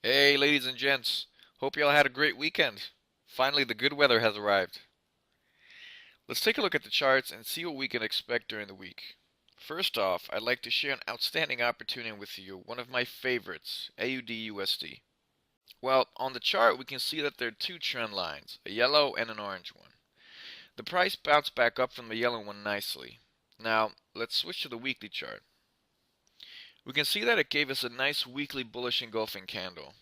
Hey, ladies and gents. Hope y'all had a great weekend. Finally, the good weather has arrived. Let's take a look at the charts and see what we can expect during the week. First off, I'd like to share an outstanding opportunity with you, one of my favorites, AUD/USD. Well, on the chart, we can see that there are two trend lines, a yellow and an orange one. The price bounced back up from the yellow one nicely. Now, let's switch to the weekly chart. We can see that it gave us a nice weekly bullish engulfing candle.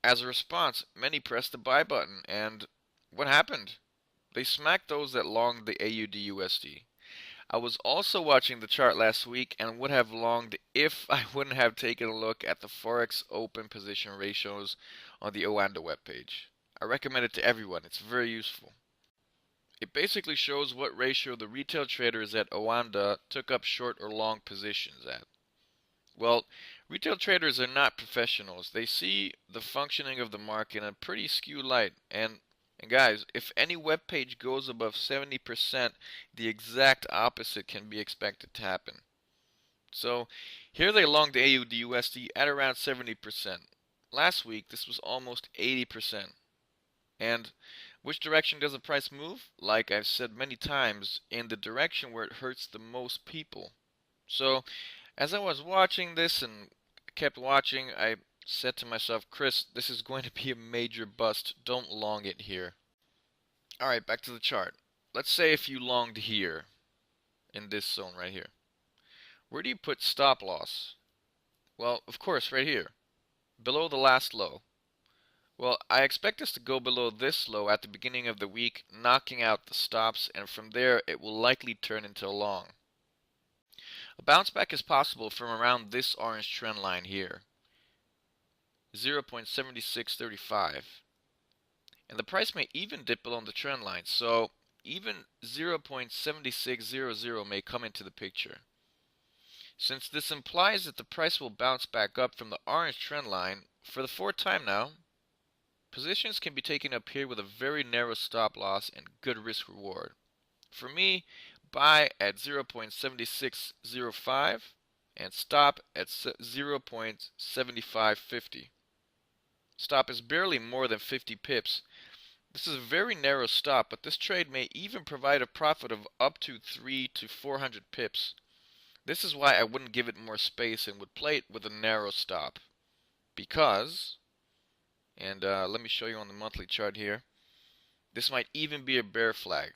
As a response, many pressed the buy button, and what happened? They smacked those that longed the AUD/USD. I was also watching the chart last week and would have longed if I wouldn't have taken a look at the Forex open position ratios on the Oanda webpage. I recommend it to everyone, it's very useful. It basically shows what ratio the retail traders at Oanda took up short or long positions at. Well, retail traders are not professionals. They see the functioning of the market in a pretty skewed light. And guys, if any web page goes above 70%, the exact opposite can be expected to happen. So here they longed the AUD/USD at around 70%. Last week, this was almost 80%. And which direction does the price move? Like I've said many times, in the direction where it hurts the most people. So as I was watching this and kept watching, I said to myself, Chris, this is going to be a major bust. Don't long it here. Alright, back to the chart. Let's say if you longed here, in this zone right here. Where do you put stop loss? Well, of course, right here. Below the last low. Well, I expect us to go below this low at the beginning of the week, knocking out the stops, and from there it will likely turn into a long. A bounce back is possible from around this orange trend line here, 0.7635. And the price may even dip below the trend line, so even 0.7600 may come into the picture. Since this implies that the price will bounce back up from the orange trend line for the fourth time now, positions can be taken up here with a very narrow stop loss and good risk reward. For me, buy at 0.7605 and stop at 0.7550. Stop is barely more than 50 pips. This is a very narrow stop, but this trade may even provide a profit of up to 3 to 400 pips. This is why I wouldn't give it more space and would play it with a narrow stop. Because, and let me show you on the monthly chart here, this might even be a bear flag.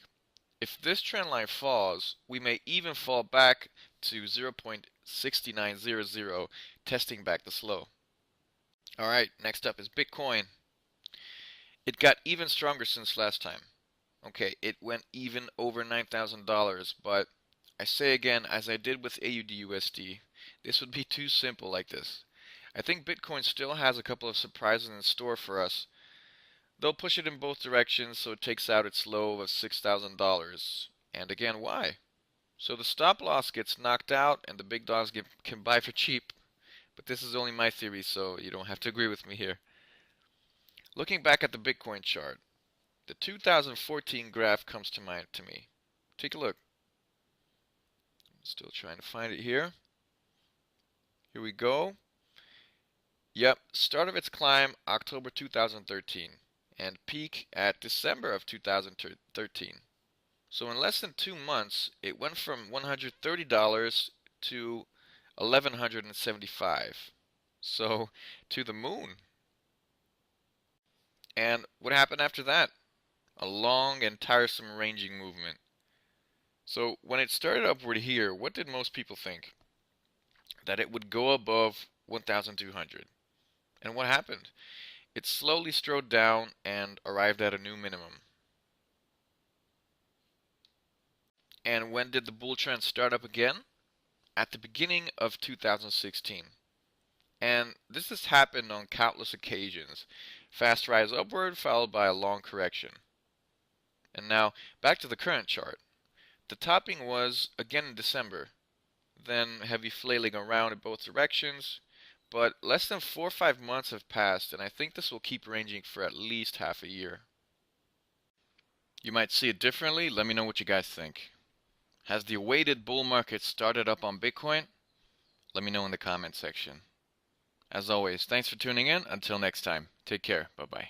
If this trend line falls, we may even fall back to 0.6900, testing back the slow. Alright, next up is Bitcoin. It got even stronger since last time. Okay, it went even over $9,000, but I say again, as I did with AUD/USD, this would be too simple like this. I think Bitcoin still has a couple of surprises in store for us. They'll push it in both directions, so it takes out its low of $6,000. And again, why? So the stop loss gets knocked out and the big dogs can buy for cheap. But this is only my theory, so you don't have to agree with me here. Looking back at the Bitcoin chart, the 2014 graph comes to mind to me. Take a look. I'm still trying to find it here. Here we go. Yep, start of its climb October 2013 and peak at December of 2013. So in less than 2 months, it went from $130 to $1,175. So to the moon. And what happened after that? A long and tiresome ranging movement. So when it started upward here, what did most people think? That it would go above 1,200. And what happened? It slowly strode down and arrived at a new minimum. And when did the bull trend start up again? At the beginning of 2016. And this has happened on countless occasions. Fast rise upward followed by a long correction. And now back to the current chart. The topping was again in December. Then heavy flailing around in both directions. But less than 4 or 5 months have passed, and I think this will keep ranging for at least half a year. You might see it differently. Let me know what you guys think. Has the awaited bull market started up on Bitcoin? Let me know in the comment section. As always, thanks for tuning in. Until next time, take care. Bye-bye.